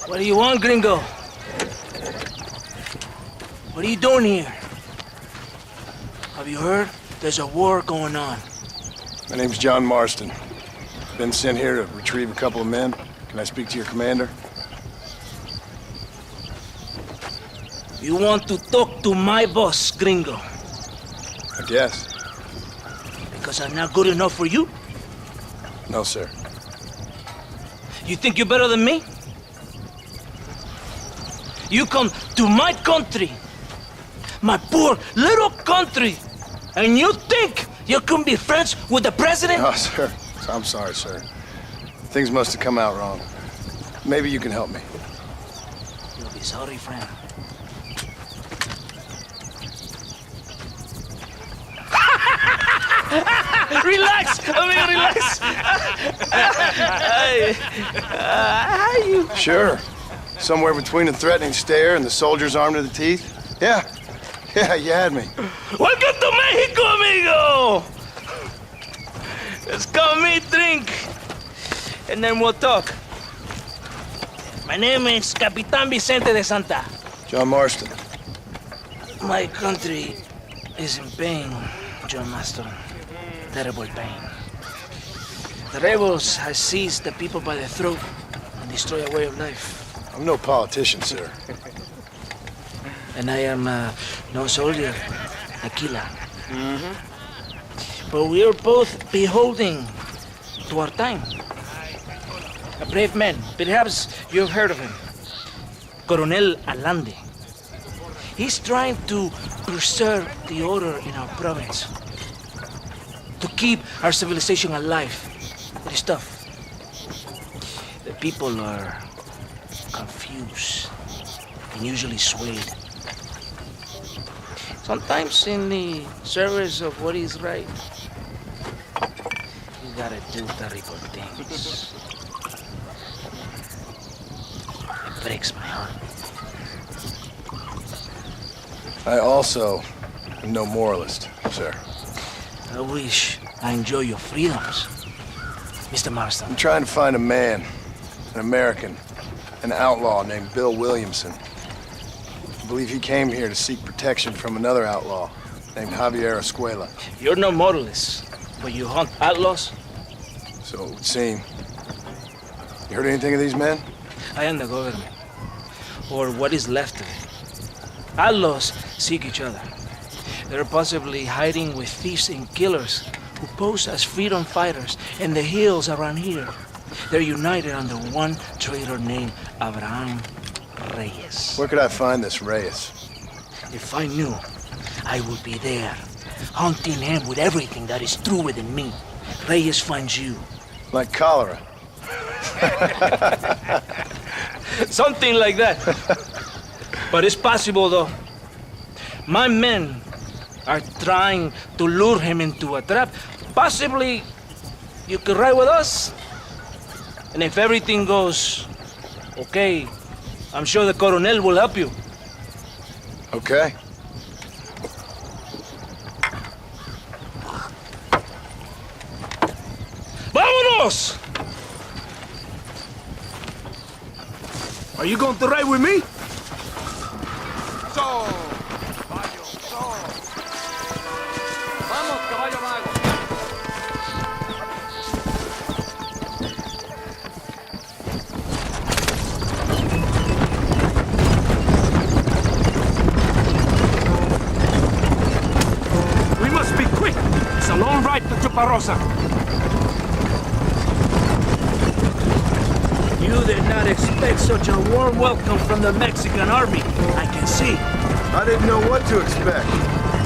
What do you want, gringo? What are you doing here? Have you heard? There's a war going on. My name's John Marston. Been sent here to retrieve a couple of men. Can I speak to your commander? You want to talk to my boss, gringo? I guess. Because I'm not good enough for you? No, sir. You think you're better than me? You come to my country, my poor little country, and you think you can be friends with the president? No, sir. I'm sorry, sir. Things must have come out wrong. Maybe you can help me. You'll be sorry, friend. Relax, amigo, relax. You... Sure. Somewhere between a threatening stare and the soldier's armed to the teeth? Yeah, you had me. Welcome to Mexico, amigo! Let's come meet, drink, and then we'll talk. My name is Capitan Vicente de Santa. John Marston. My country is in pain, John Marston. Terrible pain. The rebels have seized the people by the throat and destroyed a way of life. I'm no politician, sir. And I am no soldier, a killer. But we are both beholding to our time. A brave man, perhaps you've heard of him. Coronel Allende. He's trying to preserve the order in our province. To keep our civilization alive. It is tough. The people are confused and usually swayed. Sometimes in the service of what is right, you gotta do terrible things. It breaks my heart. I also am no moralist, sir. I wish I enjoy your freedoms, Mr. Marston. I'm trying to find a man, an American, an outlaw named Bill Williamson. I believe he came here to seek protection from another outlaw named Javier Escuela. You're no moralist, but you hunt outlaws? So it would seem. You heard anything of these men? I am the government, or what is left of it. Outlaws seek each other. They're possibly hiding with thieves and killers who pose as freedom fighters in the hills around here. They're united under one traitor named Abraham Reyes. Where could I find this Reyes? If I knew, I would be there, hunting him with everything that is true within me. Reyes finds you. Like cholera. Something like that. But it's possible, though. My men are trying to lure him into a trap. Possibly you could ride with us. And if everything goes okay, I'm sure the Coronel will help you. Okay. ¡Vámonos! Are you going to ride with me? ¡So! ¡Caballo! ¡So! ¡Vamos, caballo mago! We must be quick. It's a long ride to Chuparosa. You did not expect such a warm welcome from the Mexican army, I can see. I didn't know what to expect.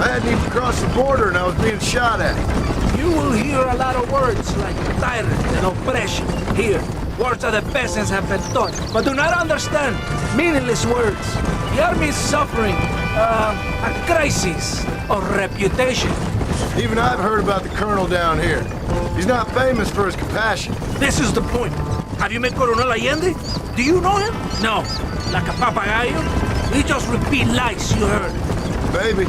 I hadn't even crossed the border and I was being shot at. You will hear a lot of words like tyrant and oppression here. Words that the peasants have been taught, but do not understand. Meaningless words. The army is suffering a crisis of reputation. Even I've heard about the colonel down here. He's not famous for his compassion. This is the point. Have you met Coronel Allende? Do you know him? No. Like a papagayo? He just repeat lies you heard. Maybe.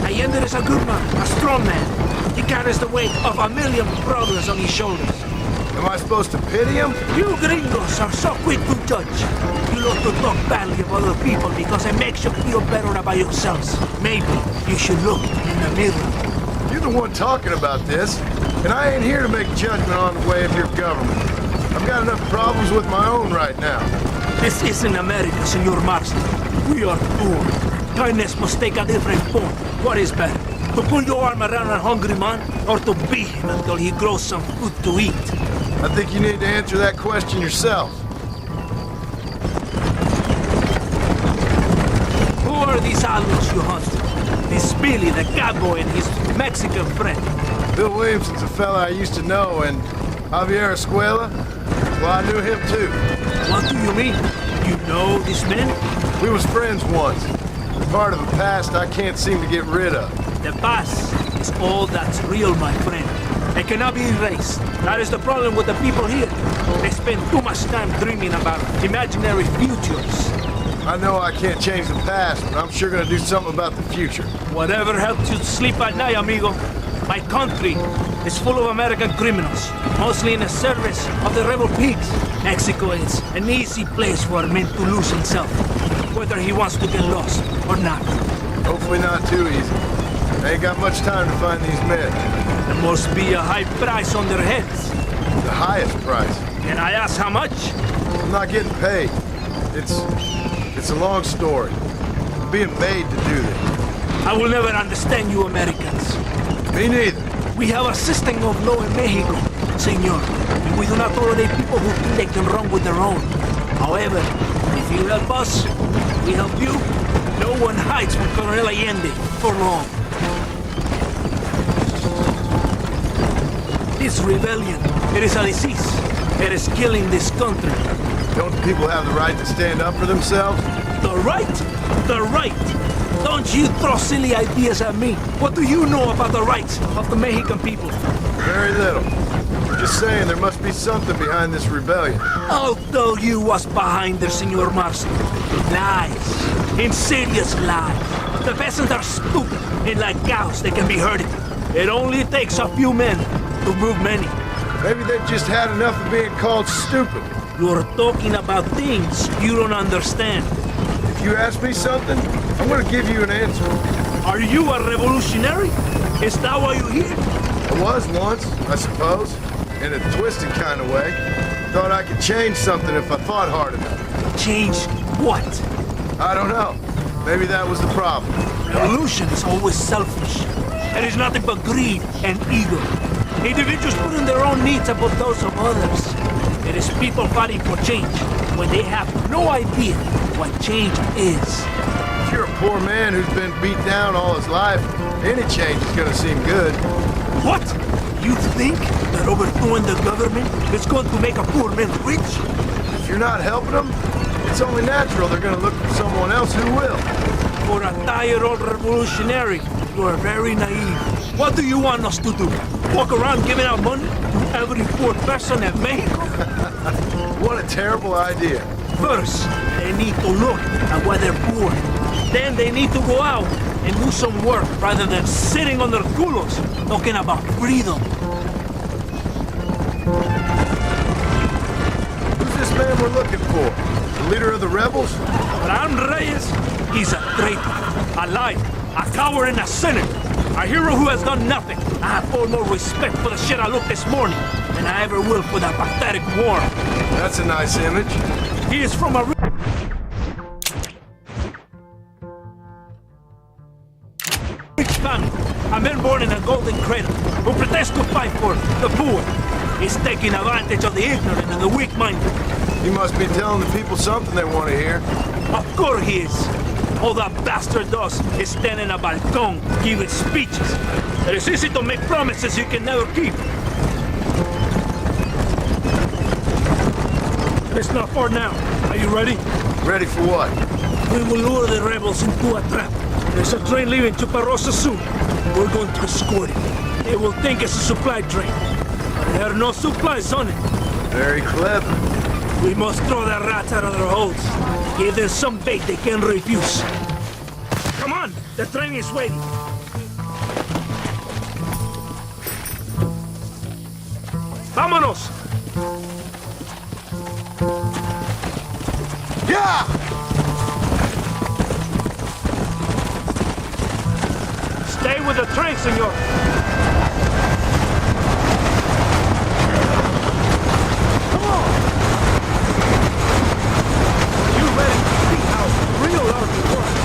Allende is a good man, a strong man. He carries the weight of 1,000,000 brothers on his shoulders. Am I supposed to pity him? You gringos are so quick to judge. You love to talk badly of other people because it makes you feel better about yourselves. Maybe you should look in the mirror. You're the one talking about this, and I ain't here to make judgment on the way of your government. I've got enough problems with my own right now. This isn't America, Senor Marston. We are poor. Kindness must take a different form. What is better? To pull your arm around a hungry man, or to beat him until he grows some food to eat? I think you need to answer that question yourself. Who are these outlaws you hunt? This Billy, the cowboy, and his Mexican friend. Bill Williamson's a fella I used to know, and Javier Escuela, well, I knew him too. What do you mean? You know this man? We was friends once. Part of a past I can't seem to get rid of. The past is all that's real, my friend. It cannot be erased. That is the problem with the people here. They spend too much time dreaming about imaginary futures. I know I can't change the past, but I'm sure gonna do something about the future. Whatever helps you sleep at night, amigo. My country is full of American criminals, mostly in the service of the rebel pigs. Mexico is an easy place for a man to lose himself, whether he wants to get lost or not. Hopefully not too easy. I ain't got much time to find these men. There must be a high price on their heads. The highest price. And I ask how much? I'm not getting paid. It's a long story. I'm being made to do this. I will never understand you Americans. Me neither. We have a system of law in Mexico, senor, and we do not tolerate people who think they can run with their own. However, if you help us, we help you. No one hides from Colonel Allende for long. This rebellion, it is a disease. It is killing this country. Don't people have the right to stand up for themselves? The right? The right! Don't you throw silly ideas at me. What do you know about the rights of the Mexican people? Very little. Just saying there must be something behind this rebellion. I'll tell you what's behind there, Senor Marston. Lies. Insidious lies. The peasants are stupid, and like cows, they can be herded. It only takes a few men to move many. Maybe they've just had enough of being called stupid. You're talking about things you don't understand. If you ask me something, I'm gonna give you an answer. Are you a revolutionary? Is that why you're here? I was once, I suppose. In a twisted kind of way. Thought I could change something if I thought hard enough. Change what? I don't know. Maybe that was the problem. Revolution is always selfish. It is nothing but greed and ego. Individuals putting their own needs above those of others. It is people fighting for change when they have no idea what change is. If you're a poor man who's been beat down all his life, any change is gonna seem good. What? You think that overthrowing the government is going to make a poor man rich? If you're not helping them, it's only natural they're gonna look for someone else who will. For a tired old revolutionary, you are very naive. What do you want us to do? Walk around giving out money to every poor person in Mexico? What a terrible idea. First, they need to look at why they're poor. Then they need to go out and do some work rather than sitting on their culos talking about freedom. Who's this man we're looking for? The leader of the rebels? Ram Reyes, he's a traitor, a liar, a coward and a sinner. A hero who has done nothing. I have far more respect for the shit I looked this morning than I ever will for that pathetic war. That's a nice image. He is from a rich family, a man born in a golden cradle, who pretends to fight for the poor. He's taking advantage of the ignorant and the weak-minded. He must be telling the people something they want to hear. Of course he is. All that bastard does is stand in a balcony, giving speeches. It is easy to make promises you can never keep. It's not far now. Are you ready? Ready for what? We will lure the rebels into a trap. There's a train leaving Chuparosa soon. We're going to escort it. They will think it's a supply train. But there are no supplies on it. Very clever. We must throw the rats out of their holes. Give them some bait they can refuse. Come on, the train is waiting. Vámonos! Yeah! Stay with the train, senor. Come on! You ready to see how real army works?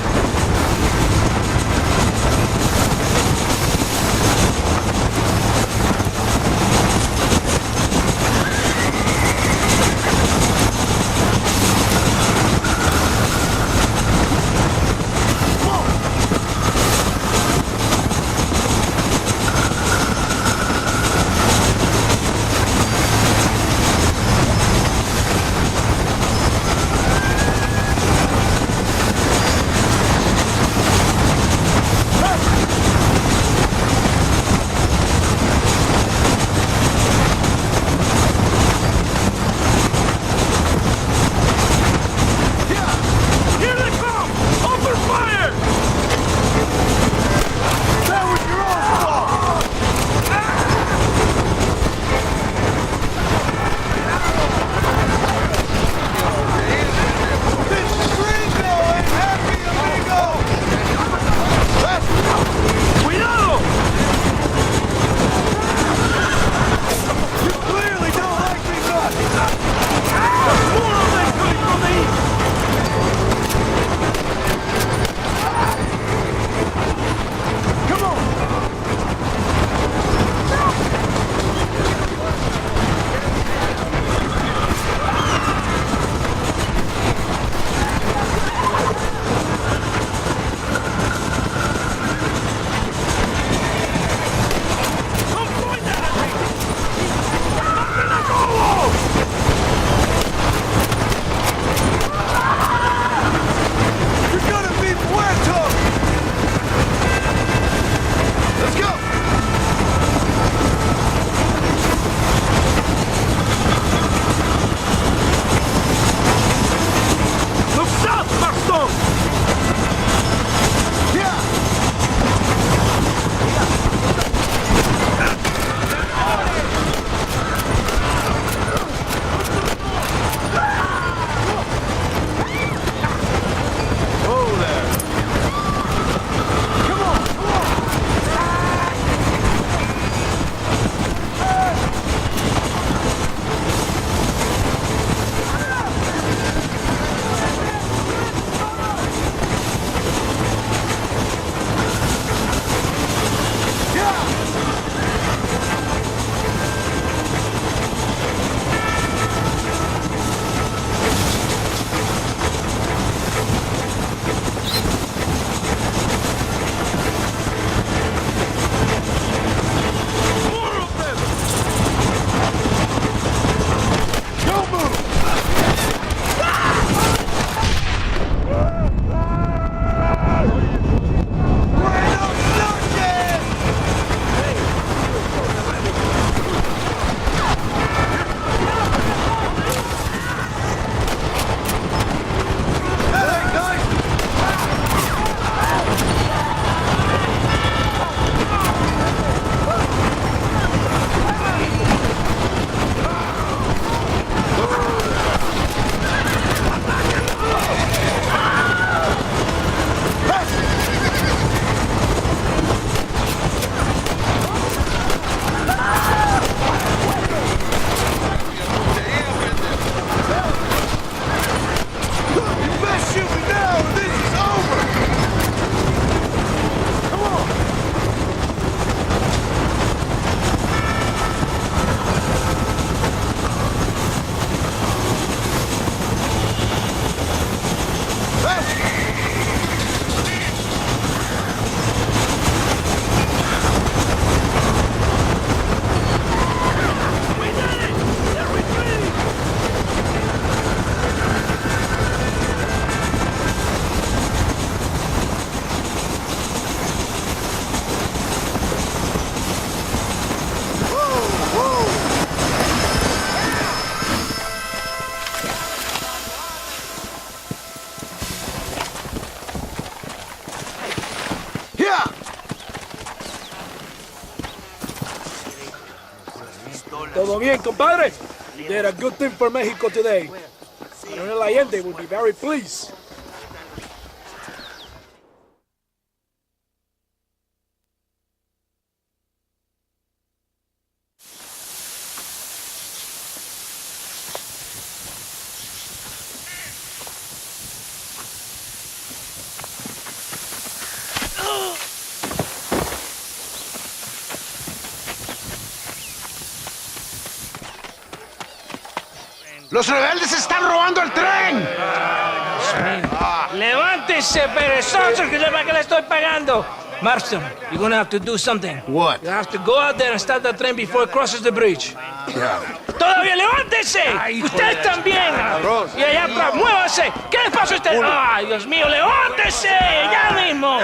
¿Todo bien, compadre? You did a good thing for Mexico today. Colonel Allende will be very pleased. ¡Los rebeldes están robando el tren! ¡Levántese, perezoso, que es para que le estoy pagando! Marston, you're gonna have to do something. What? You have to go out there and start the train before it crosses the bridge. Yeah. ¡Todavía levántese! ¡Usted también! Y allá atrás, muévase. ¿Qué les pasa a usted? ¡Ay, Dios mío, levántese! ¡Ya mismo!